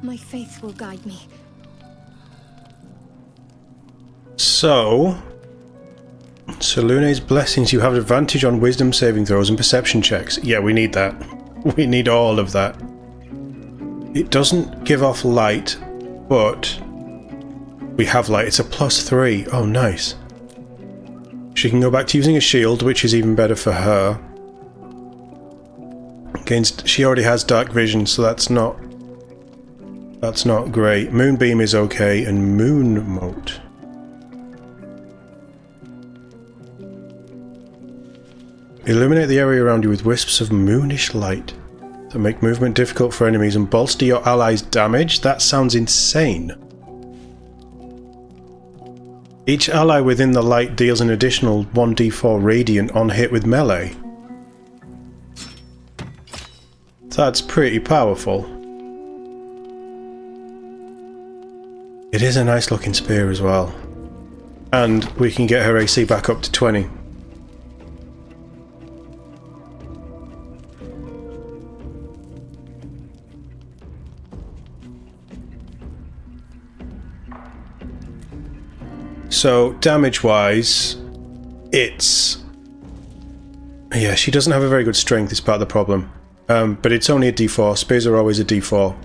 My faith will guide me. So, Lune's blessings, you have advantage on wisdom saving throws and perception checks. Yeah, we need that. We need all of that. It doesn't give off light, but we have light. It's a +3. Oh, nice. She can go back to using a shield, which is even better for her. She already has dark vision, so that's not great. Moonbeam is okay, and Moon Mote. Illuminate the area around you with wisps of moonish light that make movement difficult for enemies and bolster your allies' damage. That sounds insane. Each ally within the light deals an additional 1d4 radiant on hit with melee. That's pretty powerful. It is a nice looking spear as well. And we can get her AC back up to 20. So, damage-wise, it's... Yeah, she doesn't have a very good strength, is part of the problem. But it's only a d4. Spears are always a d4.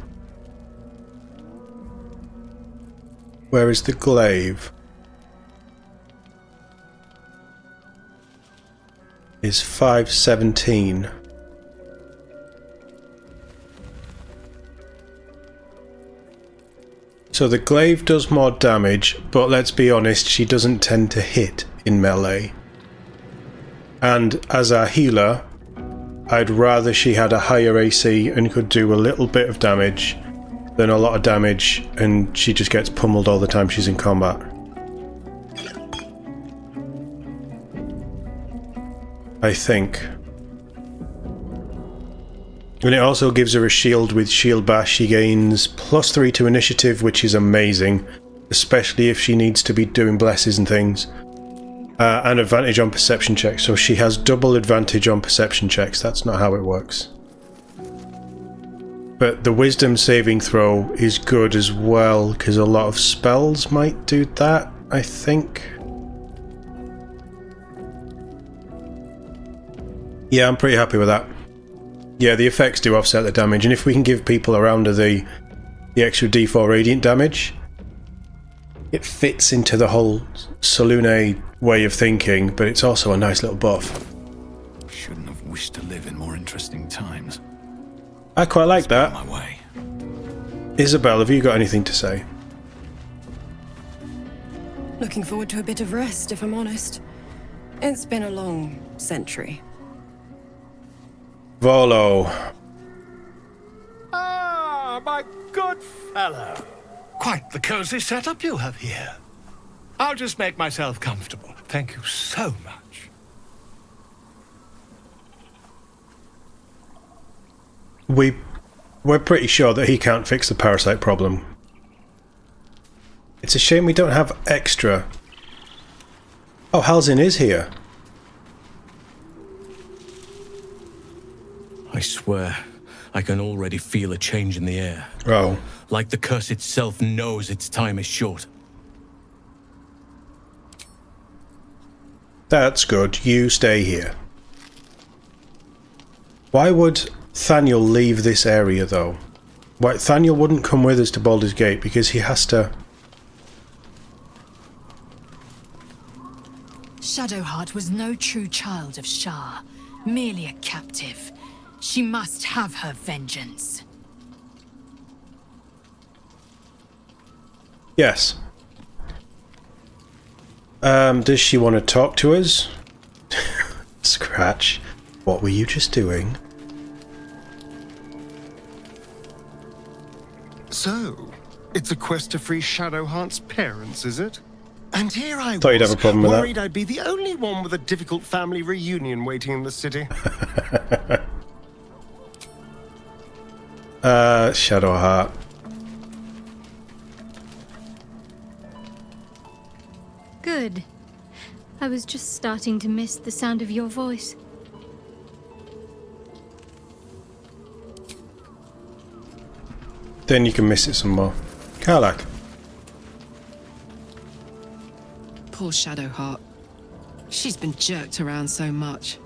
Where is the glaive? Is 517. So the glaive does more damage, but let's be honest, she doesn't tend to hit in melee. And as our healer, I'd rather she had a higher AC and could do a little bit of damage than a lot of damage and she just gets pummeled all the time she's in combat. I think. And it also gives her a shield with Shield Bash. She gains +3 to initiative, which is amazing, especially if she needs to be doing blesses and things. And advantage on perception checks, so she has double advantage on perception checks. That's not how it works. But the wisdom saving throw is good as well, because a lot of spells might do that, I think. Yeah, I'm pretty happy with that. Yeah, the effects do offset the damage, and if we can give people around her the extra d4 radiant damage, it fits into the whole Selûne way of thinking, but it's also a nice little buff. Shouldn't have wished to live in more interesting times. I quite like that. My way. Isabel, have you got anything to say? Looking forward to a bit of rest, if I'm honest. It's been a long century. Volo. Ah, my good fellow. Quite the cozy setup you have here. I'll just make myself comfortable. Thank you so much. We're pretty sure that he can't fix the parasite problem. It's a shame we don't have extra. Oh, Halzin is here. I swear, I can already feel a change in the air. Oh. Like the curse itself knows its time is short. That's good. You stay here. Why would Thaniel leave this area, though? Why, Thaniel wouldn't come with us to Baldur's Gate because he has to... Shadowheart was no true child of Shah, merely a captive. She must have her vengeance. Yes. Does she want to talk to us? Scratch. What were you just doing? So, it's a quest to free Shadowheart's parents, is it? And here I Thought you'd have a problem with that. worried I'd be the only one with a difficult family reunion waiting in the city. Shadowheart. Good. I was just starting to miss the sound of your voice. then you can miss it some more. Karlach. Poor Shadowheart. She's been jerked around so much.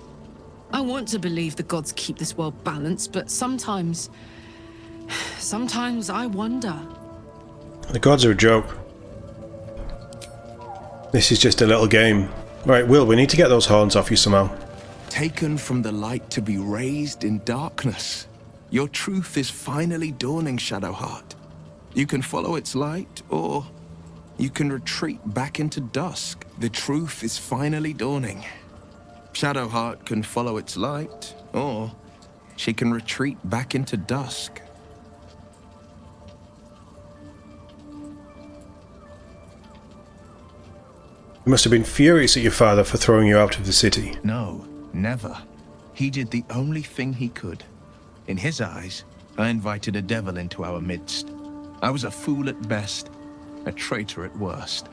I want to believe the gods keep this world balanced, but sometimes I wonder. The gods are a joke. This is just a little game. Right, Will, we need to get those horns off you somehow. Taken from the light to be raised in darkness. Your truth is finally dawning, Shadowheart. You can follow its light, or you can retreat back into dusk. The truth is finally dawning. Shadowheart can follow its light, or she can retreat back into dusk. You must have been furious at your father for throwing you out of the city. No, never. He did the only thing he could. In his eyes, I invited a devil into our midst. I was a fool at best, a traitor at worst.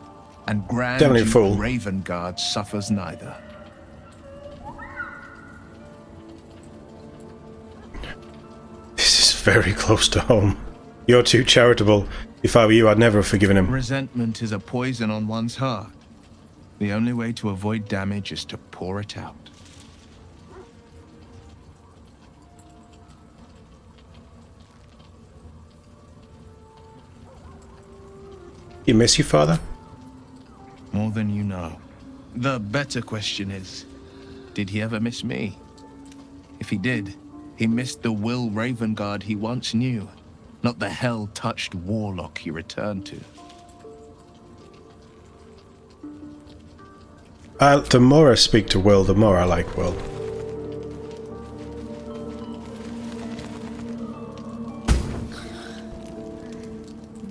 And Grand Definitely a Duke fool. Ravengard suffers neither. This is very close to home. You're too charitable. If I were you, I'd never have forgiven him. Resentment is a poison on one's heart. The only way to avoid damage is to pour it out. You miss your father? More than you know. The better question is, did he ever miss me? If he did, he missed the Will Ravengard he once knew, not the hell-touched warlock he returned to. The more I speak to Will, the more I like Will.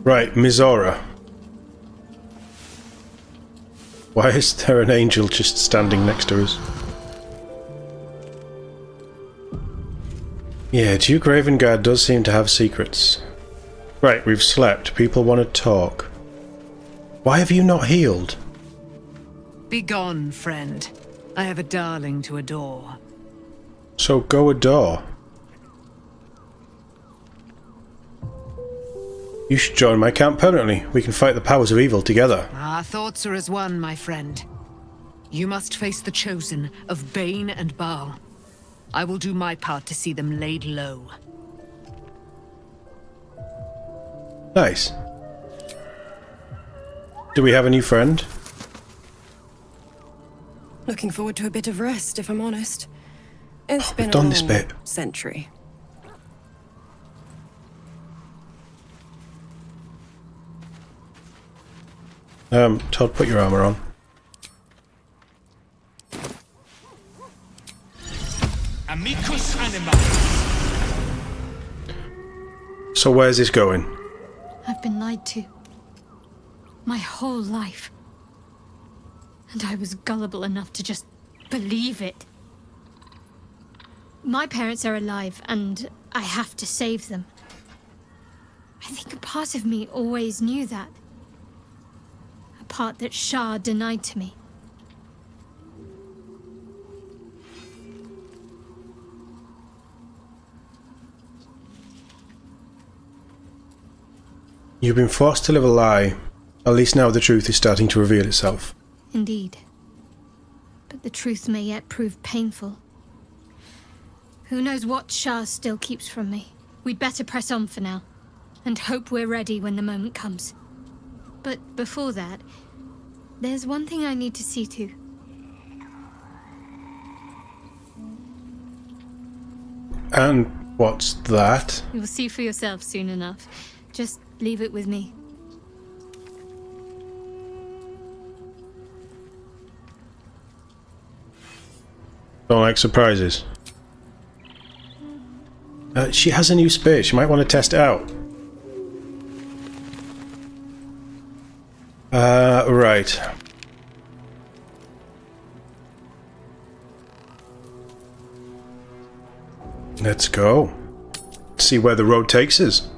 Right, Mizora. Why is there an angel just standing next to us? Yeah, Duke Ravengard does seem to have secrets. Right, we've slept. People want to talk. Why have you not healed? Begone, friend. I have a darling to adore. So go adore. You should join my camp permanently. We can fight the powers of evil together. Our thoughts are as one, my friend. You must face the chosen of Bane and Baal. I will do my part to see them laid low. Nice. Do we have a new friend? Looking forward to a bit of rest, if I'm honest. It's been we've done a this long bit. century. Todd, put your armor on. Amicus anima. So where's this going? I've been lied to. My whole life. And I was gullible enough to just believe it. My parents are alive, and I have to save them. I think a part of me always knew that. A part that Shah denied to me. You've been forced to live a lie. At least now the truth is starting to reveal itself. Indeed. But the truth may yet prove painful. Who knows what Shah still keeps from me. We'd better press on for now, and hope we're ready when the moment comes. But before that, there's one thing I need to see to. And what's that? You'll see for yourself soon enough. Just leave it with me. Don't like surprises. She has a new space. You might want to test it out. Right. Let's go. See where the road takes us.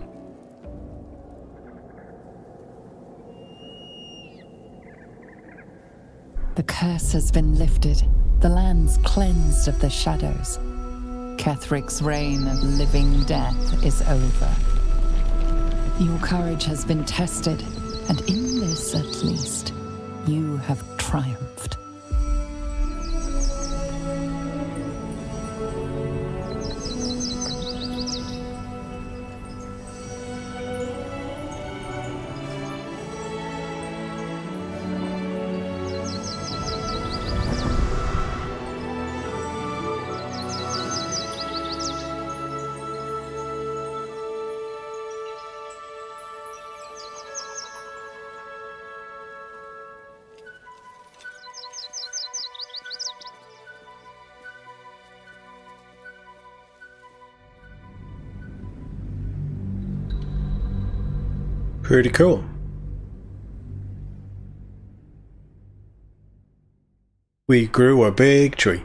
The curse has been lifted. The land's cleansed of the shadows. Kethric's reign of living death is over. Your courage has been tested, and in this at least, you have triumphed. Pretty cool. We grew a big tree.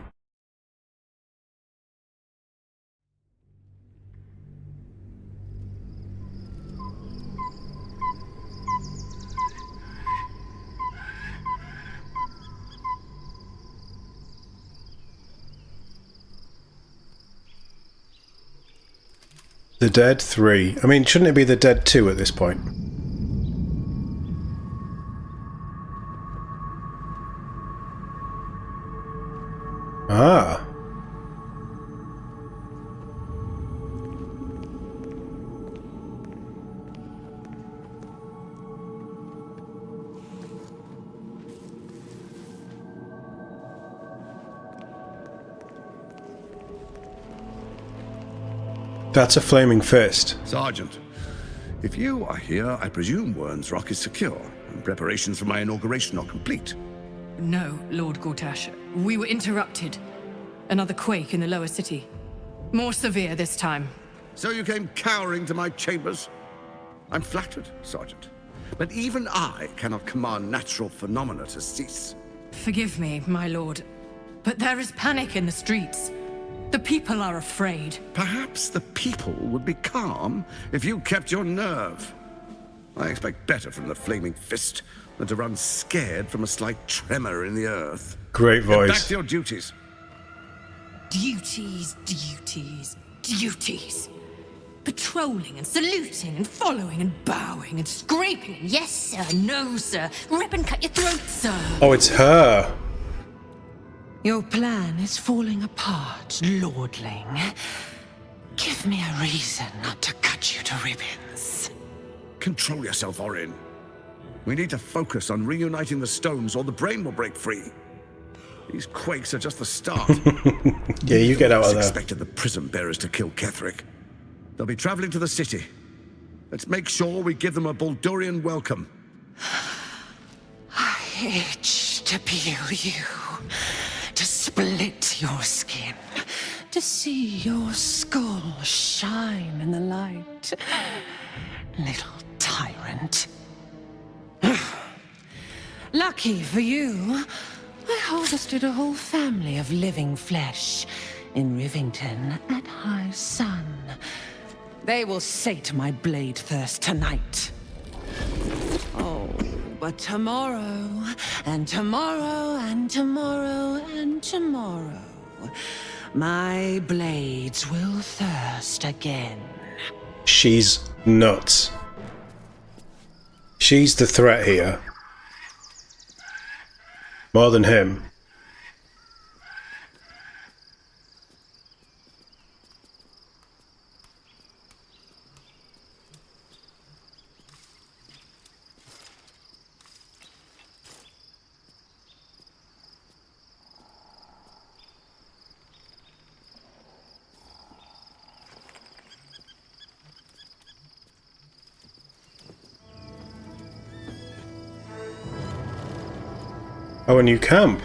The Dead 3. I mean, shouldn't it be the Dead 2 at this point? Ah. That's a flaming fist. Sergeant, if you are here, I presume Wern's Rock is secure, and preparations for my inauguration are complete. No, Lord Gortash. We were interrupted. Another quake in the lower city. More severe this time. So you came cowering to my chambers? I'm flattered, Sergeant. But even I cannot command natural phenomena to cease. Forgive me, my lord. But there is panic in the streets. The people are afraid. Perhaps the people would be calm if you kept your nerve. I expect better from the flaming fist than to run scared from a slight tremor in the earth. Great voice. Get back to your duties. Duties, duties, duties. Patrolling and saluting and following and bowing and scraping and yes sir, no sir, rip and cut your throat, sir. Oh, it's her. Your plan is falling apart, lordling. Give me a reason not to cut you to ribbons. Control yourself, Orin. We need to focus on reuniting the stones or the brain will break free. These quakes are just the start. Yeah, you get out of there. Expected the prison bearers to kill Ketheric. They'll be traveling to the city. Let's make sure we give them a Baldurian welcome. I itch to peel you, to split your skin, to see your skull shine in the light. Little tyrant. Lucky for you, I harvested a whole family of living flesh in Rivington at high sun. They will sate my blade thirst tonight. Oh, but tomorrow, and tomorrow, and tomorrow, and tomorrow, my blades will thirst again. She's nuts. She's the threat here. More than him. Oh, a new camp.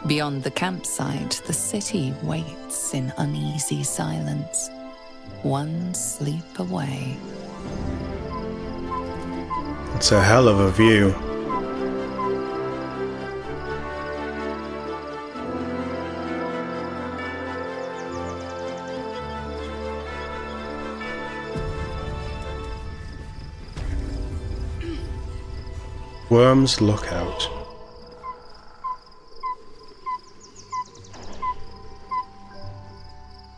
Beyond the campsite, the city waits in uneasy silence, one sleep away. It's a hell of a view. Worm's Lookout.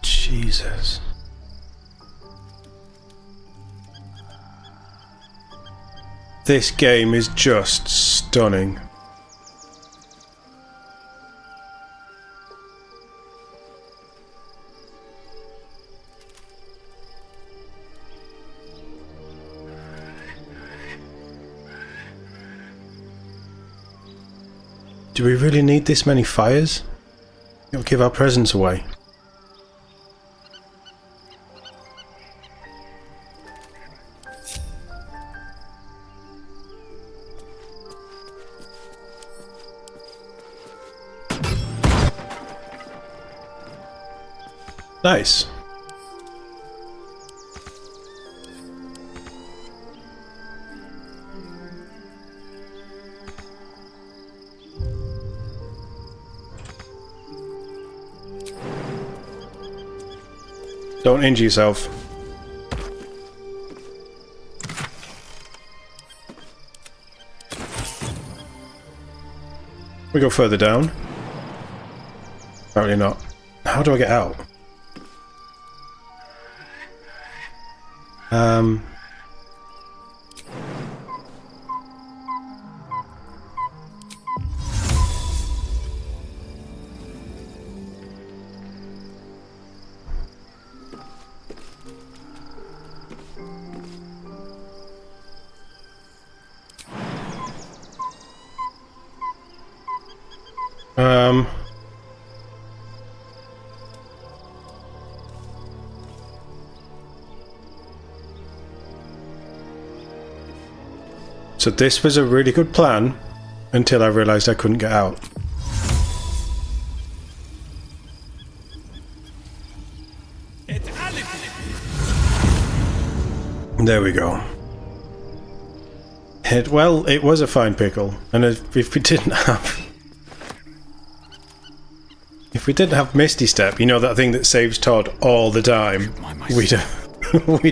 Jesus. This game is just stunning. Do we really need this many fires? It'll give our presents away. Nice. Don't injure yourself. We go further down. Apparently not. How do I get out? So this was a really good plan until I realised I couldn't get out. There we go. Well, it was a fine pickle, and if we didn't have Misty Step, you know, that thing that saves Todd all the time, we'd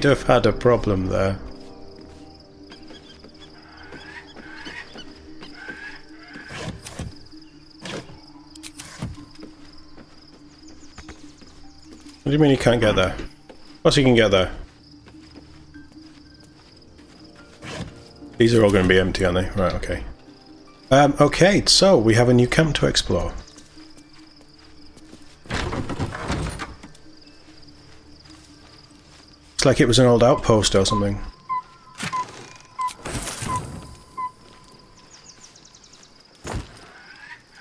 have had a problem there. What do you mean you can't get there? Of course you can get there. These are all going to be empty, aren't they? Right, okay. Okay, so we have a new camp to explore. It's like it was an old outpost or something.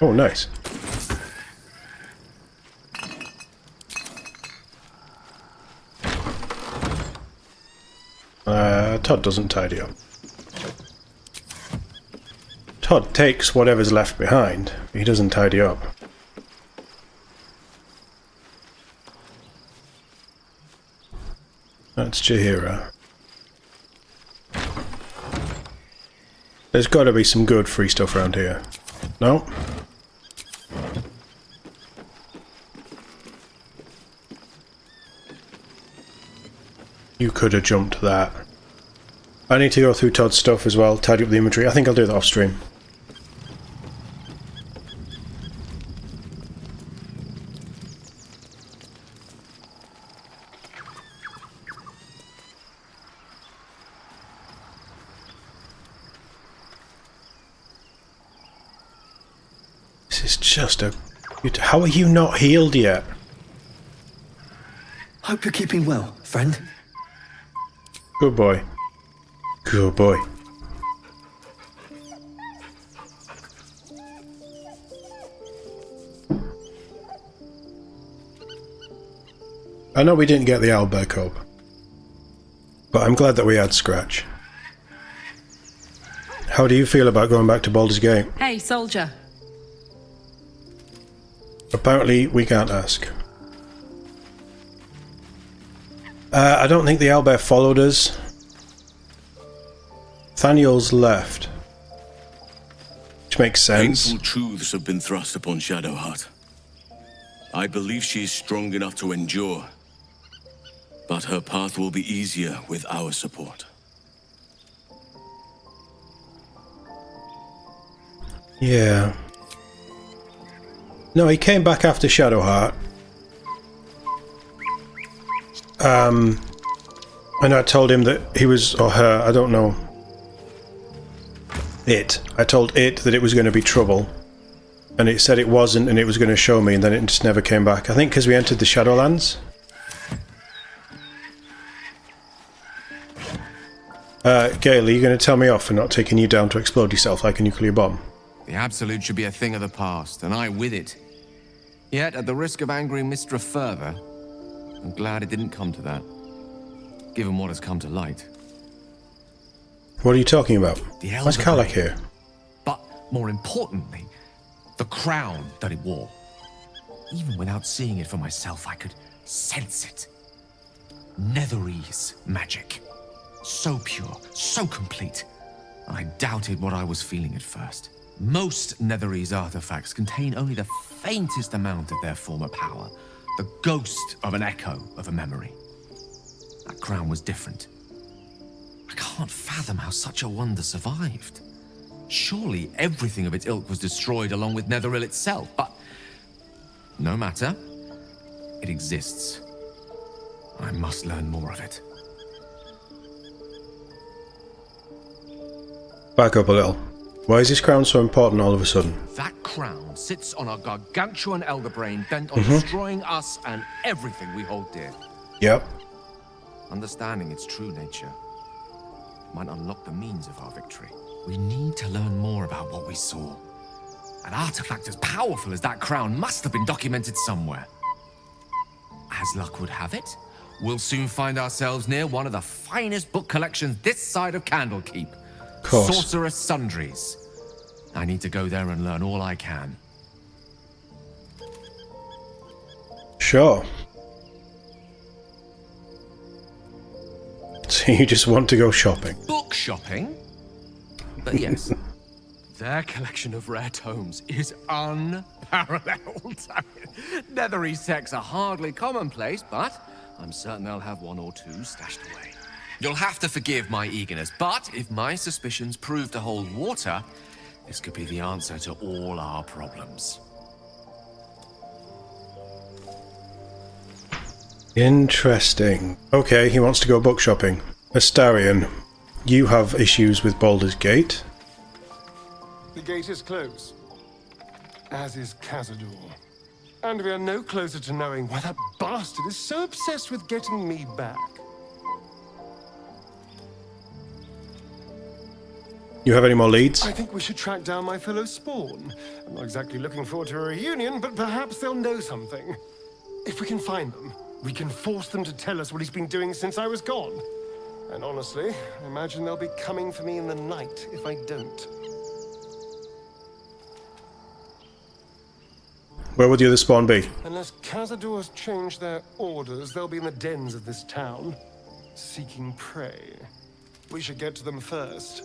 Oh, nice. Todd doesn't tidy up. Todd takes whatever's left behind, but he doesn't tidy up. That's Jaheira. There's got to be some good free stuff around here. No? You could have jumped that. I need to go through Todd's stuff as well, tidy up the inventory. I think I'll do that off stream. This is just a... How are you not healed yet? Hope you're keeping well, friend. Good boy. Good boy. I know we didn't get the owlbear cub, but I'm glad that we had Scratch. How do you feel about going back to Baldur's Gate? Hey, soldier. Apparently, we can't ask. I don't think the owlbear followed us. Thaniel's left. Which makes sense. Painful truths have been thrust upon Shadowheart. I believe she is strong enough to endure. But her path will be easier with our support. Yeah. No, he came back after Shadowheart. And I told him that he was, or her, I don't know. I told it that it was going to be trouble. And it said it wasn't, and it was going to show me, and then it just never came back. I think because we entered the Shadowlands. Gale, are you going to tell me off for not taking you down to explode yourself like a nuclear bomb? The Absolute should be a thing of the past, and I with it. Yet, at the risk of angering Mistra further, I'm glad it didn't come to that. Given what has come to light. What are you talking about? The Why's Kalak here? But, more importantly, the crown that it wore. Even without seeing it for myself, I could sense it. Netherese magic. So pure, so complete. I doubted what I was feeling at first. Most Netherese artifacts contain only the faintest amount of their former power. The ghost of an echo of a memory. That crown was different. I can't fathom how such a wonder survived. Surely everything of its ilk was destroyed along with Netheril itself, but no matter. It exists. I must learn more of it. Back up a little. Why is this crown so important all of a sudden? That crown sits on a gargantuan elder brain bent on destroying us and everything we hold dear. Yep. Understanding its true nature might unlock the means of our victory. We need to learn more about what we saw. An artifact as powerful as that crown must have been documented somewhere. As luck would have it, we'll soon find ourselves near one of the finest book collections this side of Candlekeep. Course. Sorcerous Sundries. I need to go there and learn all I can. Sure. So you just want to go shopping? Book shopping? But yes, their collection of rare tomes is unparalleled. Netherese texts are hardly commonplace, but I'm certain they'll have one or two stashed away. You'll have to forgive my eagerness, but if my suspicions prove to hold water, this could be the answer to all our problems. Interesting. Okay, he wants to go book shopping. Astarion, you have issues with Baldur's Gate. The gate is closed, as is Cazador. And we are no closer to knowing why that bastard is so obsessed with getting me back. You have any more leads? I think we should track down my fellow Spawn. I'm not exactly looking forward to a reunion, but perhaps they'll know something. If we can find them, we can force them to tell us what he's been doing since I was gone. And honestly, I imagine they'll be coming for me in the night if I don't. Where would the other spawn be? Unless Cazador's changed their orders, they'll be in the dens of this town, seeking prey. We should get to them first.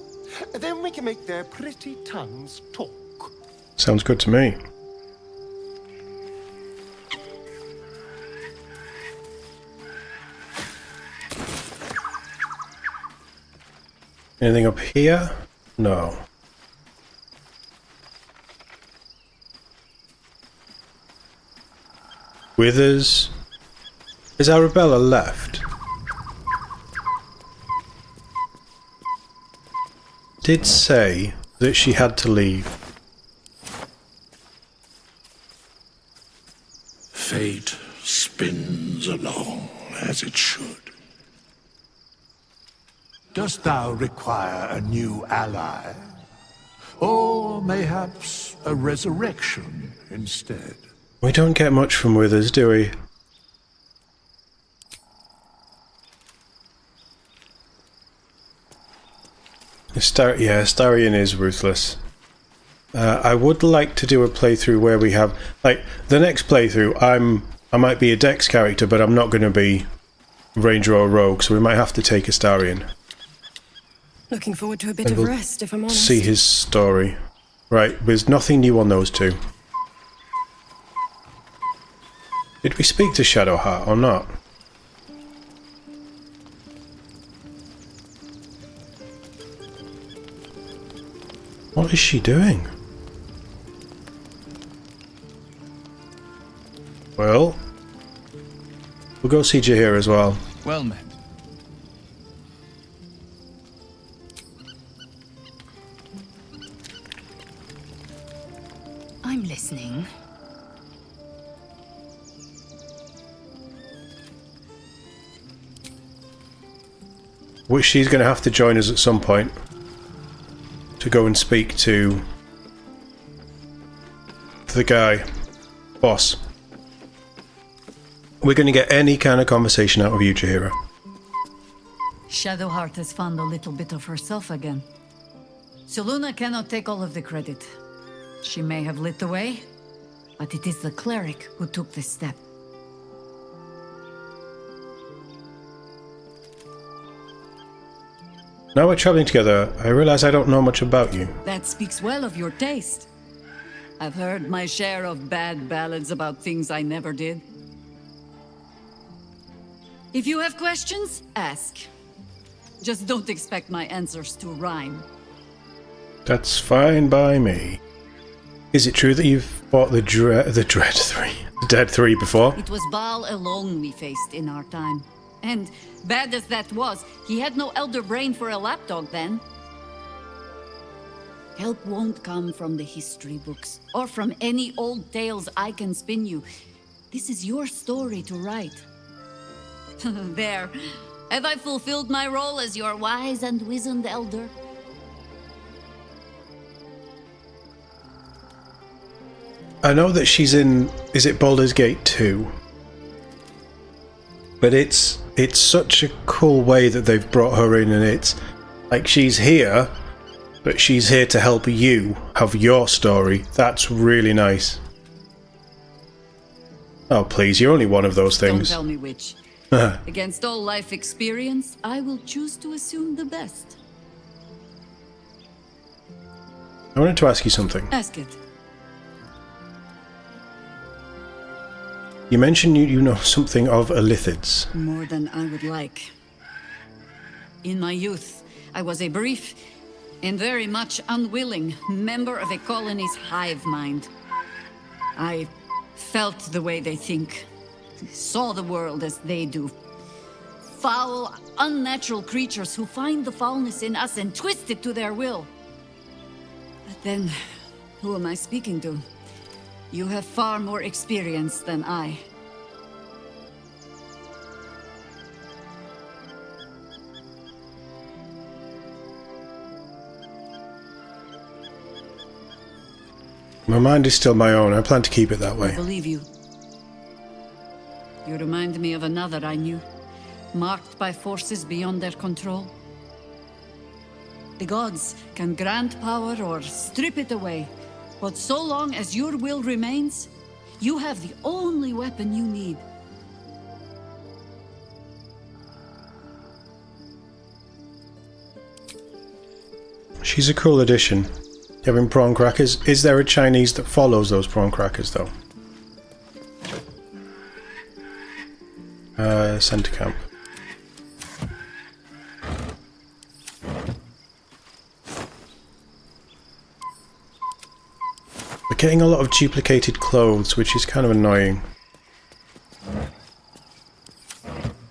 Then we can make their pretty tongues talk. Sounds good to me. Anything up here? No. Withers. Is Arabella left? Did say that she had to leave. Fate spins along as it should. Dost thou require a new ally? Or mayhaps a resurrection instead? We don't get much from Withers, do we? Astarion is ruthless. I would like to do a playthrough where we have, like, the next playthrough, I might be a Dex character, but I'm not going to be Ranger or Rogue, so we might have to take Astarion. Looking forward to a bit of rest, if I'm honest. See his story. Right, there's nothing new on those two. Did we speak to Shadowheart or not? What is she doing? Well, we'll go see Jaheira as well. Well met. I'm listening. Which she's going to have to join us at some point to go and speak to the guy, boss. We're going to get any kind of conversation out of you, Jaheira. Shadowheart has found a little bit of herself again. Selûne cannot take all of the credit. She may have lit the way, but it is the cleric who took this step. Now we're traveling together, I realize I don't know much about you. That speaks well of your taste. I've heard my share of bad ballads about things I never did. If you have questions, ask. Just don't expect my answers to rhyme. That's fine by me. Is it true that you've fought the Dead 3 before? It was Baal alone we faced in our time. And bad as that was, he had no elder brain for a lapdog then. Help won't come from the history books, or from any old tales I can spin you. This is your story to write. There. Have I fulfilled my role as your wise and wizened elder? I know that she's in... Is it Baldur's Gate 2? But it's such a cool way that they've brought her in, and it's like she's here, but she's here to help you have your story. That's really nice. Oh please, you're only one of those things. Don't tell me which. Against all life experience, I will choose to assume the best. I wanted to ask you something. Ask it. You mentioned you know something of Illithids. More than I would like. In my youth, I was a brief and very much unwilling member of a colony's hive mind. I felt the way they think, saw the world as they do. Foul, unnatural creatures who find the foulness in us and twist it to their will. But then, who am I speaking to? You have far more experience than I. My mind is still my own. I plan to keep it that way. I believe you. You remind me of another I knew, marked by forces beyond their control. The gods can grant power or strip it away, but so long as your will remains, you have the only weapon you need. She's a cool addition. Having prawn crackers. Is there a Chinese that follows those prawn crackers, though? Center camp. We're getting a lot of duplicated clothes, which is kind of annoying.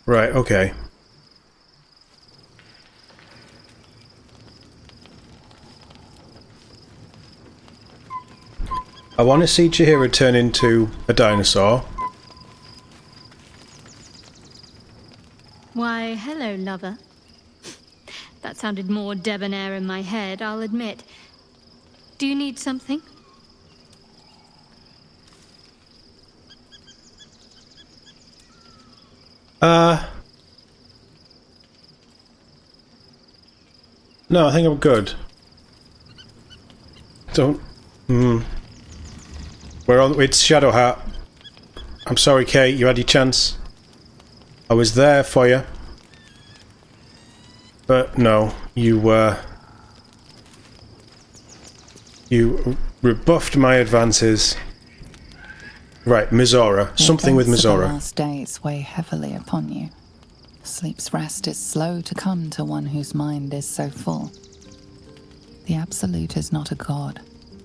Right, okay. I want to see Jaheira turn into a dinosaur. Why, hello, lover. That sounded more debonair in my head, I'll admit. Do you need something? No, I think I'm good. Don't... We're on... It's Shadowheart. I'm sorry, Kate, you had your chance. I was there for you. But no, you rebuffed my advances. Right, Mizora. Something with Mizora. The last days weigh heavily upon you. Sleep's rest is slow to come to one whose mind is so full. The Absolute is not a god,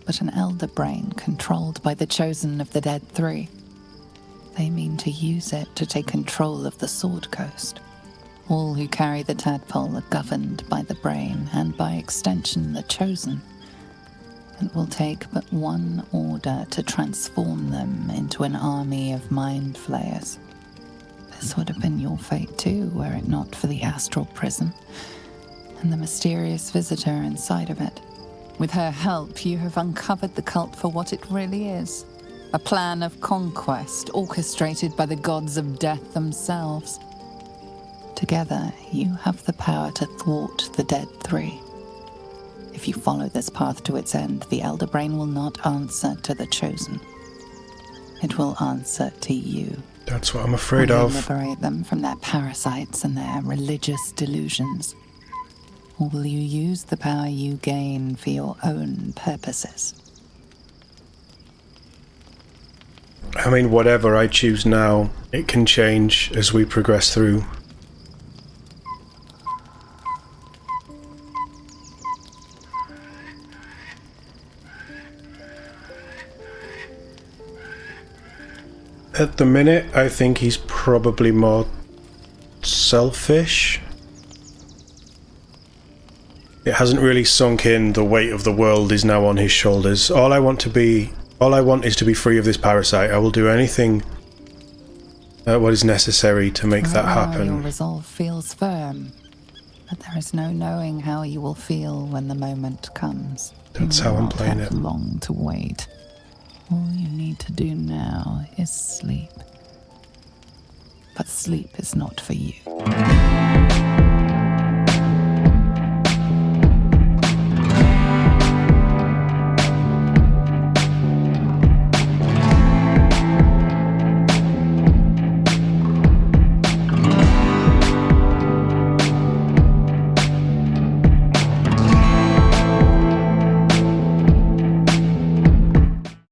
but an elder brain controlled by the chosen of the Dead 3. They mean to use it to take control of the Sword Coast. All who carry the tadpole are governed by the brain, and by extension the Chosen. It will take but one order to transform them into an army of mind flayers. This would have been your fate too, were it not for the astral prison and the mysterious visitor inside of it. With her help, you have uncovered the cult for what it really is. A plan of conquest orchestrated by the gods of death themselves. Together, you have the power to thwart the Dead Three. If you follow this path to its end, the Elder Brain will not answer to the Chosen. It will answer to you. That's what I'm afraid Will you of. liberate them from their parasites and their religious delusions? Or will you use the power you gain for your own purposes? I mean, whatever I choose now, it can change as we progress through. At the minute, I think he's probably more selfish. It hasn't really sunk in. The weight of the world is now on his shoulders. All I want is to be free of this parasite. I will do anything what is necessary to make that happen. Your resolve feels firm, but there is no knowing how you will feel when the moment comes. That's how I'm playing it. You will not have long to wait. All you need to do now is sleep. But sleep is not for you.